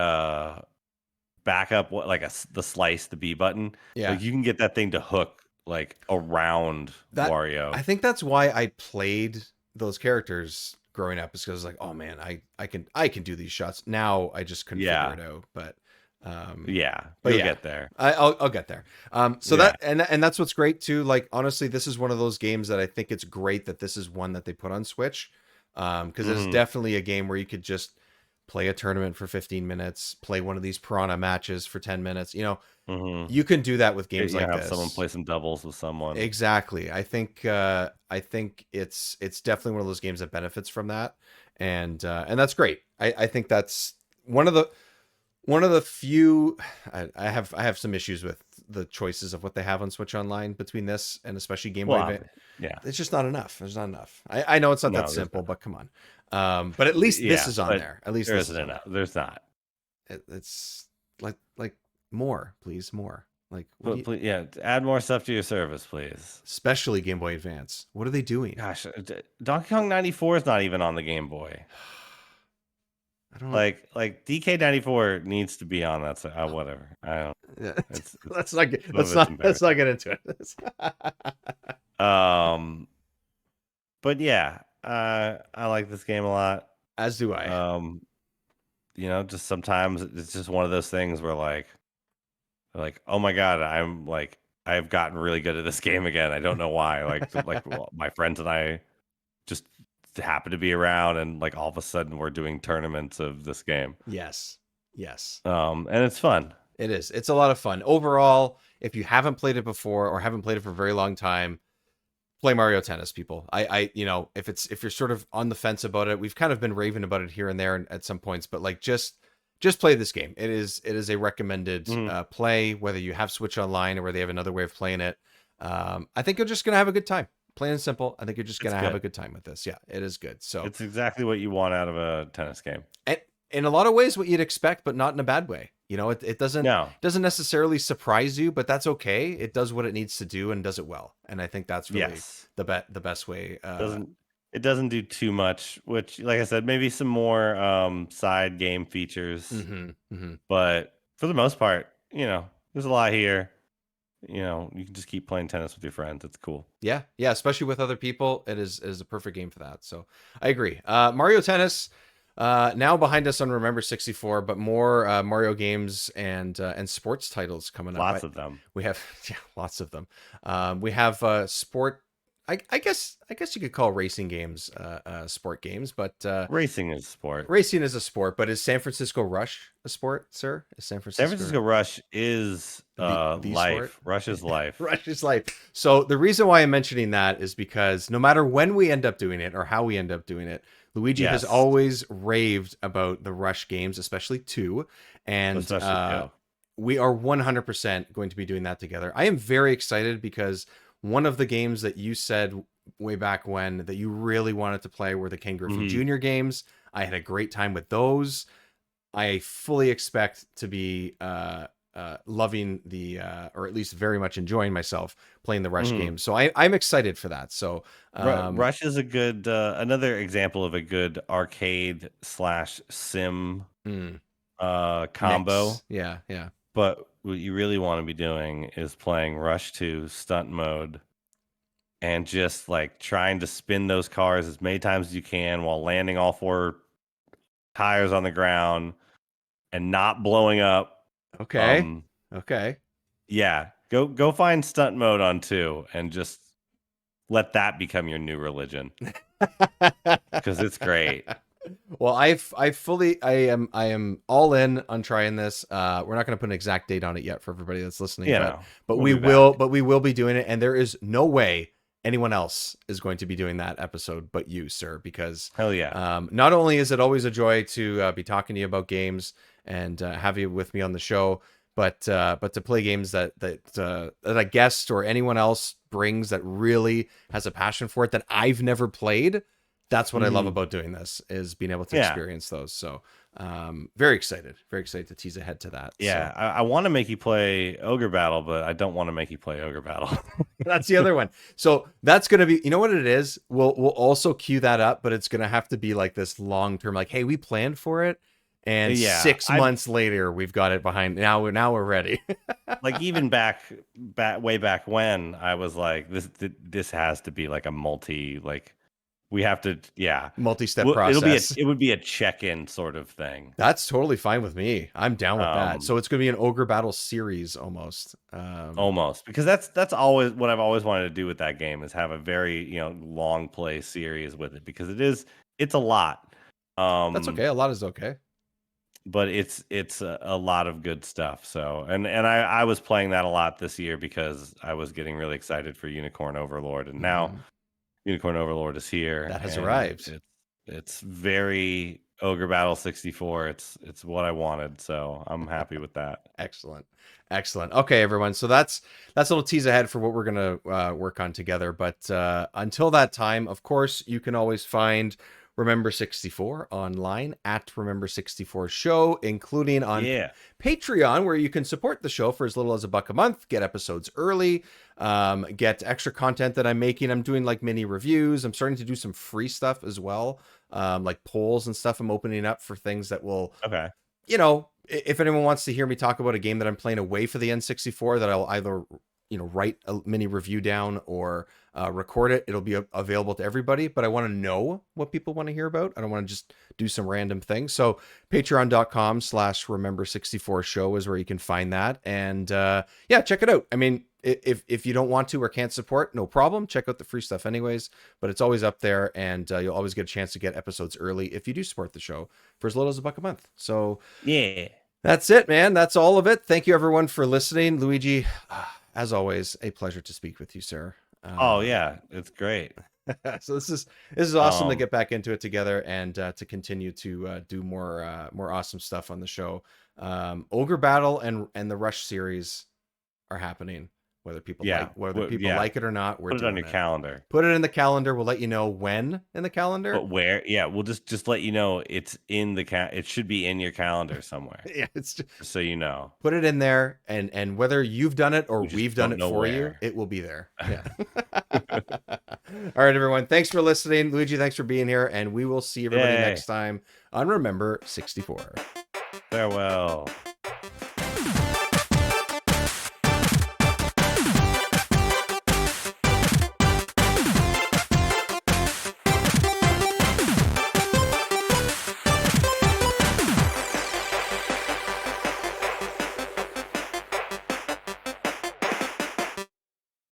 back up the slice, the B button, yeah, like you can get that thing to hook like around Wario. I think that's why I played those characters growing up, is because like, oh man, I can do these shots. Now I just couldn't figure it out, but you'll get there. I'll get there. That and that's what's great too. Like honestly, this is one of those games that I think it's great that this is one that they put on Switch, because it's definitely a game where you could just play a tournament for 15 minutes, play one of these piranha matches for 10 minutes. You know, you can do that with games like have this. Someone play some doubles with someone. Exactly. I think it's definitely one of those games that benefits from that, and that's great. I think that's one of the few. I have some issues with the choices of what they have on Switch Online between this and especially Game Boy. Yeah, it's just not enough. There's not enough. I know it's not that simple, but come on. But at least this is on there. At least there this isn't enough. There's not. It's like more, please, more. Like, please, add more stuff to your service, please. Especially Game Boy Advance. What are they doing? Gosh, Donkey Kong 94 is not even on the Game Boy. I don't like DK94 needs to be on that. So whatever. I don't. Yeah. Let's not get into it. But yeah, I like this game a lot. As do I. You know, just sometimes it's just one of those things where like, oh my God, I've gotten really good at this game again. I don't know why. Like my friends and I just happen to be around, and like all of a sudden we're doing tournaments of this game. Yes. And it's fun. It is. It's a lot of fun. Overall, if you haven't played it before or haven't played it for a very long time, play Mario Tennis, people. You know, if you're sort of on the fence about it, we've kind of been raving about it here and there at some points, but like just play this game. It is a recommended play, whether you have Switch Online or whether they have another way of playing it. I think you're just gonna have a good time. Plain and simple. I think you're just gonna have a good time with this. Yeah, it is good. So it's exactly what you want out of a tennis game. And in a lot of ways, what you'd expect, but not in a bad way. You know, it doesn't necessarily surprise you, but that's okay. It does what it needs to do and does it well. And I think that's really the best way. It doesn't do too much, which, like I said, maybe some more side game features. But for the most part, you know, there's a lot here. You know, you can just keep playing tennis with your friends. It's cool. Yeah, especially with other people. It is a perfect game for that. So I agree. Mario Tennis. Now behind us on Remember 64, but more Mario games and sports titles coming up. Lots of them. We have lots of them. We have sport. I guess you could call racing games sport games, but racing is sport. Racing is a sport, but is San Francisco Rush a sport, sir? Is San Francisco Rush is the life. Sport? Rush is life. Rush is life. So the reason why I'm mentioning that is because no matter when we end up doing it or how we end up doing it, Luigi has always raved about the Rush games, especially 2, and we are 100% going to be doing that together. I am very excited because one of the games that you said way back when that you really wanted to play were the Ken Griffey Jr. games. I had a great time with those. I fully expect to be loving or at least very much enjoying myself playing the Rush games. So I'm excited for that. So Rush is a good another example of a good arcade / sim combo. Mix. Yeah. But what you really want to be doing is playing Rush 2 stunt mode and just like trying to spin those cars as many times as you can while landing all 4 tires on the ground and not blowing up. Okay. Yeah. Go find stunt mode on 2 and just let that become your new religion because it's great. Well, I am all in on trying this. We're not going to put an exact date on it yet for everybody that's listening, but we will be doing it, and there is no way anyone else is going to be doing that episode but you, sir, because hell yeah. Not only is it always a joy to be talking to you about games and have you with me on the show, but to play games that a guest or anyone else brings that really has a passion for it that I've never played. That's what I love about doing this, is being able to experience those. So very excited to tease ahead to that. Yeah, so. I want to make you play Ogre Battle, but I don't want to make you play Ogre Battle. That's the other one. So that's going to be, you know what it is? We'll also queue that up, but it's going to have to be like this long term, like, hey, we planned for it. And 6 months later, we've got it behind. Now we're ready. Like even way back when, I was like, this has to be like a we have to, multi-step process. It would be a check-in sort of thing. That's totally fine with me. I'm down with that. So it's going to be an Ogre Battle series almost. Almost, because that's always what I've always wanted to do with that game, is have a very long play series with it, because it's a lot. That's okay. A lot is okay. But it's a lot of good stuff. So and I was playing that a lot this year because I was getting really excited for Unicorn Overlord, and now Unicorn Overlord is here. That has arrived. It's very Ogre Battle 64. It's what I wanted, so I'm happy with that. Excellent. Okay, everyone. So that's a little tease ahead for what we're gonna work on together. But until that time, of course, you can always find Remember 64 online at Remember 64 Show, including on Patreon, where you can support the show for as little as $1 a month, get episodes early, get extra content that I'm making. I'm doing like mini reviews. I'm starting to do some free stuff as well, like polls and stuff. I'm opening up for things that will, if anyone wants to hear me talk about a game that I'm playing away for the N64, that I'll either write a mini review down or record it. It'll be available to everybody, but I want to know what people want to hear about. I don't want to just do some random thing. So patreon.com/remember64 show is where you can find that. And check it out. I mean, if you don't want to or can't support, no problem. Check out the free stuff anyways, but it's always up there, and you'll always get a chance to get episodes early if you do support the show for as little as $1 a month. So that's it, man. That's all of it. Thank you everyone for listening. Luigi, as always, a pleasure to speak with you, sir. It's great. So this is awesome to get back into it together, and to continue to do more awesome stuff on the show. Ogre Battle and the Rush series are happening, whether people like it or not. We're put it on your calendar. Put it in the calendar. We'll let you know when in the calendar. But where? Yeah, we'll just let you know it's in the it should be in your calendar somewhere. It's just so you know. Put it in there, and whether you've done it or we've done it for you, it will be there. Yeah. All right, everyone. Thanks for listening. Luigi, thanks for being here, and we will see everybody next time on Remember 64. Farewell.